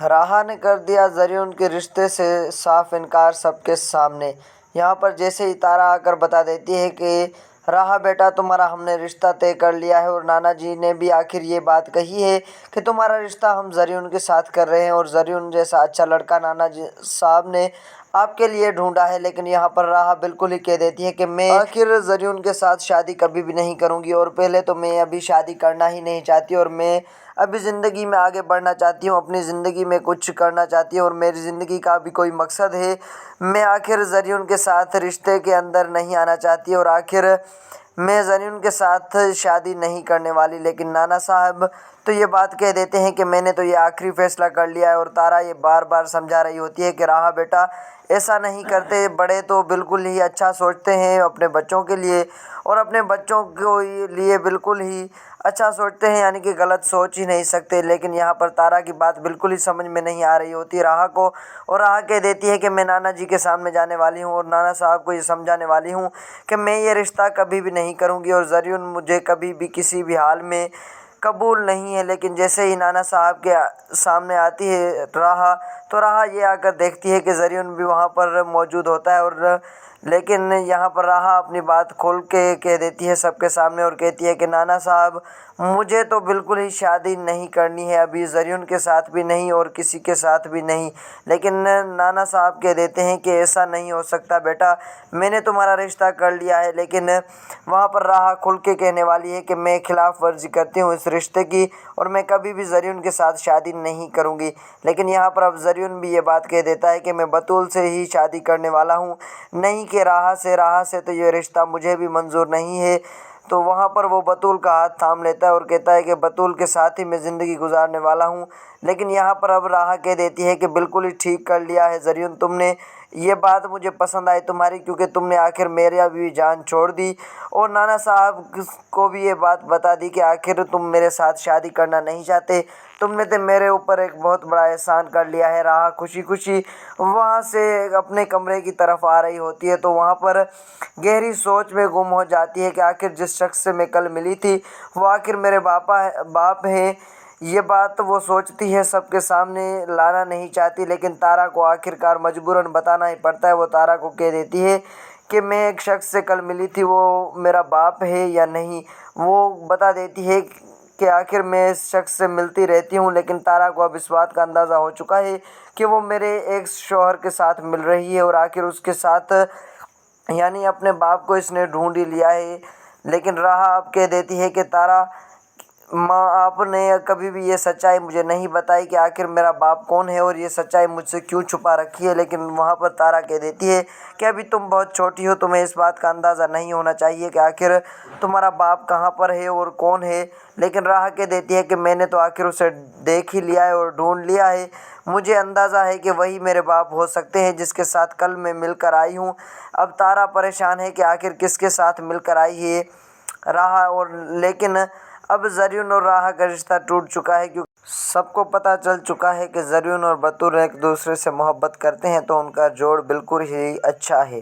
राहा ने कर दिया ज़रियुन के रिश्ते से साफ इनकार सबके सामने। यहाँ पर जैसे ही तारा आकर बता देती है कि राहा बेटा तुम्हारा हमने रिश्ता तय कर लिया है, और नाना जी ने भी आखिर ये बात कही है कि तुम्हारा रिश्ता हम ज़रियुन के साथ कर रहे हैं, और ज़रियुन जैसा अच्छा लड़का नाना जी साहब ने आपके लिए ढूंढा है। लेकिन यहाँ पर राहा बिल्कुल ही कह देती है कि मैं आखिर ज़रियुन के साथ शादी कभी भी नहीं करूँगी, और पहले तो मैं अभी शादी करना ही नहीं चाहती, और मैं अभी ज़िंदगी में आगे बढ़ना चाहती हूँ, अपनी ज़िंदगी में कुछ करना चाहती हूँ, और मेरी ज़िंदगी का भी कोई मकसद है। मैं आखिर ज़रियुन के साथ रिश्ते के अंदर नहीं आना चाहती, और आखिर मैं ज़रियुन के साथ शादी नहीं करने वाली। लेकिन नाना साहब तो ये बात कह देते हैं कि मैंने तो ये आखिरी फ़ैसला कर लिया है, और तारा ये बार बार समझा रही होती है कि राहा बेटा ऐसा नहीं करते, बड़े तो बिल्कुल ही अच्छा सोचते हैं अपने बच्चों के लिए, और अपने बच्चों को लिए बिल्कुल ही अच्छा सोचते हैं, यानी कि गलत सोच ही नहीं सकते। लेकिन यहाँ पर तारा की बात बिल्कुल ही समझ में नहीं आ रही होती राहा को, और राहा कह देती है कि मैं नाना जी के सामने जाने वाली हूँ, और नाना साहब को ये समझाने वाली हूँ कि मैं ये रिश्ता कभी भी नहीं करूँगी, और ज़रियुन मुझे कभी भी किसी भी हाल में कबूल नहीं है। लेकिन जैसे ही नाना साहब के सामने आती है राहा, तो राहा ये आकर देखती है कि ज़रियुन भी वहाँ पर मौजूद होता है, और लेकिन यहाँ पर राहा अपनी बात खोल के कह देती है सबके सामने, और कहती है कि नाना साहब मुझे तो बिल्कुल ही शादी नहीं करनी है, अभी ज़रियुन के साथ भी नहीं और किसी के साथ भी नहीं। लेकिन नाना साहब कह देते हैं कि ऐसा नहीं हो सकता बेटा, मैंने तुम्हारा रिश्ता कर लिया है। लेकिन वहाँ पर राहा खुल के कहने वाली है कि मैं खिलाफ वर्जी करती हूँ इस रिश्ते की, और मैं कभी भी ज़रियुन के साथ शादी नहीं करूँगी। लेकिन यहाँ पर अब ज़रियुन भी ये बात कह देता है कि मैं बतूल से ही शादी करने वाला हूँ, नहीं कि राहा से तो ये रिश्ता मुझे भी मंजूर नहीं है। तो वहाँ पर वो बतूल का हाथ थाम लेता है और कहता है कि बतूल के साथ ही मैं ज़िंदगी गुजारने वाला हूँ। लेकिन यहाँ पर अब राहा कह देती है कि बिल्कुल ही ठीक कर लिया है ज़रियुन तुमने, ये बात मुझे पसंद आई तुम्हारी, क्योंकि तुमने आखिर मेरे भी जान छोड़ दी, और नाना साहब को भी ये बात बता दी कि आखिर तुम मेरे साथ शादी करना नहीं चाहते, तुमने तो मेरे ऊपर एक बहुत बड़ा एहसान कर लिया है। राहा खुशी खुशी वहाँ से अपने कमरे की तरफ आ रही होती है, तो वहाँ पर गहरी सोच में गुम हो जाती है कि आखिर जिस शख्स से मैं कल मिली थी वो आखिर मेरे बाप हैं। ये बात वो सोचती है, सबके सामने लाना नहीं चाहती, लेकिन तारा को आखिरकार मजबूरन बताना ही पड़ता है। वो तारा को कह देती है कि मैं एक शख्स से कल मिली थी, वो मेरा बाप है या नहीं। वो बता देती है कि आखिर मैं इस शख्स से मिलती रहती हूँ, लेकिन तारा को अब इस बात का अंदाज़ा हो चुका है कि वो मेरे एक शौहर के साथ मिल रही है, और आखिर उसके साथ यानी अपने बाप को इसने ढूंढ ही लिया है। लेकिन राहा अब कह देती है कि तारा माँ आपने कभी भी ये सच्चाई मुझे नहीं बताई कि आखिर मेरा बाप कौन है, और ये सच्चाई मुझसे क्यों छुपा रखी है। लेकिन वहाँ पर तारा कह देती है कि अभी तुम बहुत छोटी हो, तुम्हें इस बात का अंदाज़ा नहीं होना चाहिए कि आखिर तुम्हारा बाप कहाँ पर है और कौन है। लेकिन राह कह देती है कि मैंने तो आखिर उसे देख ही लिया है और ढूंढ लिया है, मुझे अंदाज़ा है कि वही मेरे बाप हो सकते हैं जिसके साथ कल मैं मिलकर आई हूँ। अब तारा परेशान है कि आखिर किसके साथ मिलकर आई है राह, और लेकिन अब ज़रियुन और राहा का रिश्ता टूट चुका है, क्योंकि सबको पता चल चुका है कि ज़रियुन और बतूल एक दूसरे से मोहब्बत करते हैं, तो उनका जोड़ बिल्कुल ही अच्छा है।